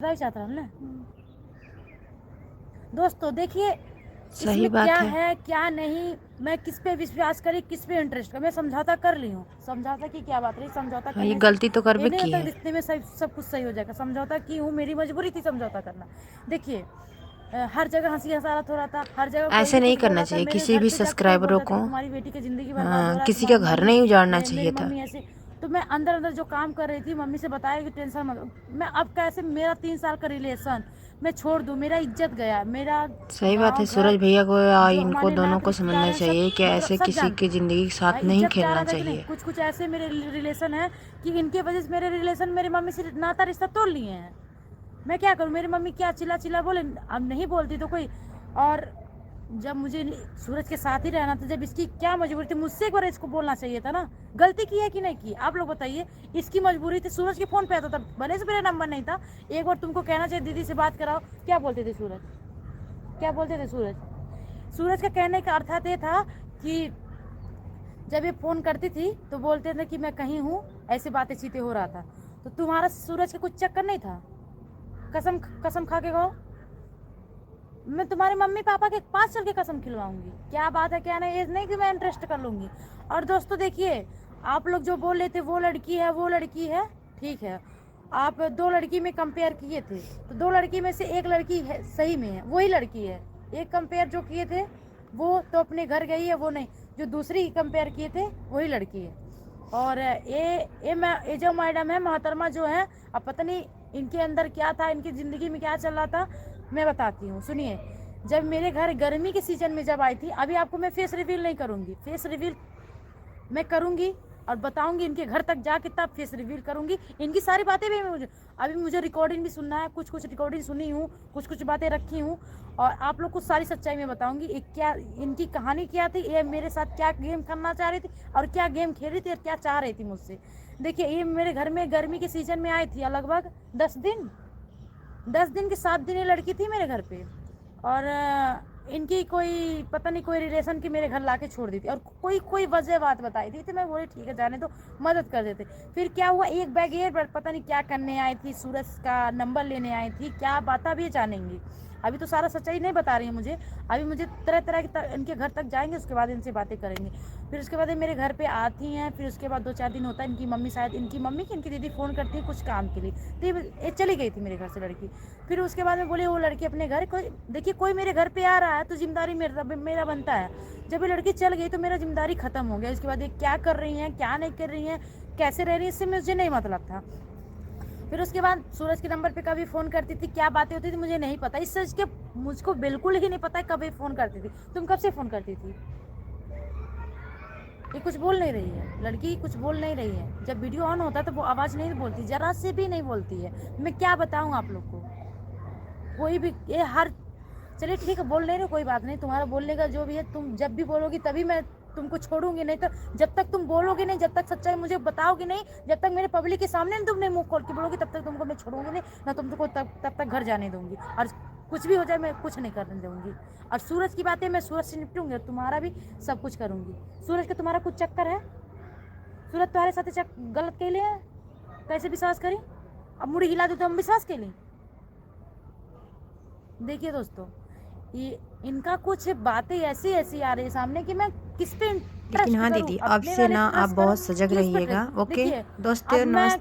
ही चाहता हूँ ना। दोस्तों देखिए, सही इसमें बात क्या है। है क्या नहीं, मैं किस पे विश्वास करी, किस पे इंटरेस्ट कर, मैं समझौता कर ली हूँ। समझौता की क्या बात रही, समझौता हाँ, ये करने से गलती तो कर ये भी नहीं की मतलब है। रिश्ते में सब कुछ सही हो जाएगा। समझौता की हूँ, मेरी मजबूरी थी समझौता करना। देखिए हर जगह हंसी हंसारत हो रहा था, हर जगह कोई ऐसे भी नहीं कुछ बोल करना रहा था, चाहिए, मेरे किसी घर भी पे जाके कोई बोल सब्सक्राइबरों रहा था को। कि तुम्हारी बेटी की ज़िंदगी बर्बाद हो हाँ, रहा है, किसी का तुम्हारी घर मम्मी नहीं उजाड़ना चाहिए मेरी था। मम्मी ऐसे। तो मैं अंदर अंदर जो काम कर रही थी, मम्मी से बताया कि टेंशन मत। मैं अब कैसे, मेरा 3 साल का रिलेशन मैं छोड़ दूँ, मेरा इज्जत गया, मेरा सही बात है। गांव घर सूरज भैया को या जो इनको हमारे दोनों लायक को रिश्तेदार समझना हैं, सब चाहिए कि मतलब ऐसे सब किसी जानते की हैं ज़िंदगी के भाई, साथ नहीं इज्जत जा खेलना रहा था कि नहीं। चाहिए। कुछ कुछ ऐसे मेरे रिलेशन है कि इनके वजह से मेरे रिलेशन मेरी मम्मी से नाता रिश्ता तोड़ लिए हैं। मैं क्या करूँ, मेरी मम्मी क्या चिल्ला चिल्ला बोले, अब नहीं बोलती तो कोई। और जब मुझे सूरज के साथ ही रहना था, जब इसकी क्या मजबूरी थी, मुझसे एक बार इसको बोलना चाहिए था ना। गलती की है कि नहीं की, आप लोग बताइए। इसकी मजबूरी थी, सूरज के फोन पे आता था, भले से मेरा नंबर नहीं था। एक बार तुमको कहना चाहिए दीदी से बात कराओ, क्या बोलते थे सूरज, क्या बोलते थे सूरज। सूरज का कहने का अर्थ ये था कि जब ये फ़ोन करती थी तो बोलते थे कि मैं कहीं हूँ, ऐसी बातें चीतें हो रहा था। तो तुम्हारा सूरज का कुछ चक्कर नहीं था, कसम कसम खा के कहो, मैं तुम्हारे मम्मी पापा के पास चल के कसम खिलवाऊंगी। क्या बात है क्या नहीं, ये नहीं कि मैं इंटरेस्ट कर लूँगी। और दोस्तों देखिए, आप लोग जो बोल रहे थे वो लड़की है वो लड़की है, ठीक है। आप 2 लड़की में कंपेयर किए थे, तो 2 लड़की में से एक लड़की है सही में है, वही लड़की है। एक कंपेयर जो किए थे वो तो अपने घर गई है, वो नहीं। जो दूसरी कंपेयर किए थे वही लड़की है। और ये जो मैडम है मोहतरमा जो है, अब पता नहीं इनके अंदर क्या था, इनकी ज़िंदगी में क्या चल रहा था, मैं बताती हूँ सुनिए। जब मेरे घर गर्मी के सीज़न में जब आई थी, अभी आपको मैं फेस रिवील नहीं करूँगी, फेस रिवील मैं करूँगी और बताऊँगी इनके घर तक जाके, तब फेस रिवील करूँगी। इनकी सारी बातें भी मुझे अभी मुझे रिकॉर्डिंग भी सुनना है, कुछ कुछ रिकॉर्डिंग सुनी हूँ, कुछ कुछ बातें रखी हूँ। और आप लोग को सारी सच्चाई में बताऊँगी क्या इनकी कहानी क्या थी, ये मेरे साथ क्या गेम करना चाह रही थी, और क्या गेम खेल रही थी, और क्या चाह रही थी मुझसे। देखिए ये मेरे घर में गर्मी के सीज़न में आई थी, लगभग 10 दिन, 10 दिन के 7 दिन ये लड़की थी मेरे घर पे। और इनकी कोई पता नहीं कोई रिलेशन की मेरे घर लाके छोड़ दी थी, और कोई कोई वजह बात बताई थी, तो मैं बोली ठीक है जाने दो, मदद कर देते। फिर क्या हुआ, एक बैग ये पता नहीं क्या करने आई थी, सूरज का नंबर लेने आई थी, क्या बात अभी जानेंगी। अभी तो सारा सच्चाई नहीं बता रही है मुझे, अभी मुझे तरह तरह के इनके घर तक जाएंगे, उसके बाद इनसे बातें करेंगे। फिर उसके बाद ये मेरे घर पे आती हैं, फिर उसके बाद 2-4 दिन होता है, इनकी मम्मी शायद इनकी मम्मी की इनकी दीदी फ़ोन करती है कुछ काम के लिए, तो ये चली गई थी मेरे घर से लड़की। फिर उसके बाद में बोली वो लड़की अपने घर, कोई देखिए कोई मेरे घर पे आ रहा है तो जिम्मेदारी मेरा बनता है। जब ये लड़की चल गई तो मेरा जिम्मेदारी ख़त्म हो गया। उसके बाद ये क्या कर रही हैं क्या नहीं कर रही हैं, कैसे रह रही है, इससे मुझे नहीं मतलब था। फिर उसके बाद सूरज के नंबर पे कभी फ़ोन करती थी, क्या बातें होती थी मुझे नहीं पता, इस सच के मुझको बिल्कुल ही नहीं पता कभी फ़ोन करती थी। तुम कब से फ़ोन करती थी, ये कुछ बोल नहीं रही है, लड़की कुछ बोल नहीं रही है। जब वीडियो ऑन होता है तो वो आवाज़ नहीं बोलती, ज़रा से भी नहीं बोलती है। मैं क्या बताऊँ आप लोग को, कोई भी ये हर, चलिए ठीक है बोल नहीं रहे, कोई बात नहीं, तुम्हारा बोलने का जो भी है, तुम जब भी बोलोगी तभी मैं तुमको छोड़ूंगी, नहीं तो जब तक तुम बोलोगे नहीं, जब तक सच्चाई मुझे बताओगे नहीं, जब तक मेरे पब्लिक के सामने तुमने मुंह खोल के बोलोगी, तब तक तुमको मैं छोड़ूंगी नहीं ना, तुमको तब तक घर जाने दूंगी। और कुछ भी हो जाए मैं कुछ नहीं करने दूंगी। और सूरज की बातें मैं सूरज से निपटूंगी, और तुम्हारा भी सब कुछ करूंगी। सूरज का तुम्हारा कुछ चक्कर है, सूरज तुम्हारे साथ गलत के लिए है, कैसे विश्वास करी, अब मुड़ी हिला दो तो हम विश्वास के लिए। देखिए दोस्तों, ये इनका कुछ बातें ऐसी ऐसी आ रही है सामने कि मैं किस पे लेकिन ट्रस्ट हाँ करूं, दीदी, अब अपने से वाले ना पे आप ट्रस्ट करूं, बहुत सजग किस पे रहिएगा। ट्रस्ट। ओके देखिए अब दोस्तों, मैं नमस्ते।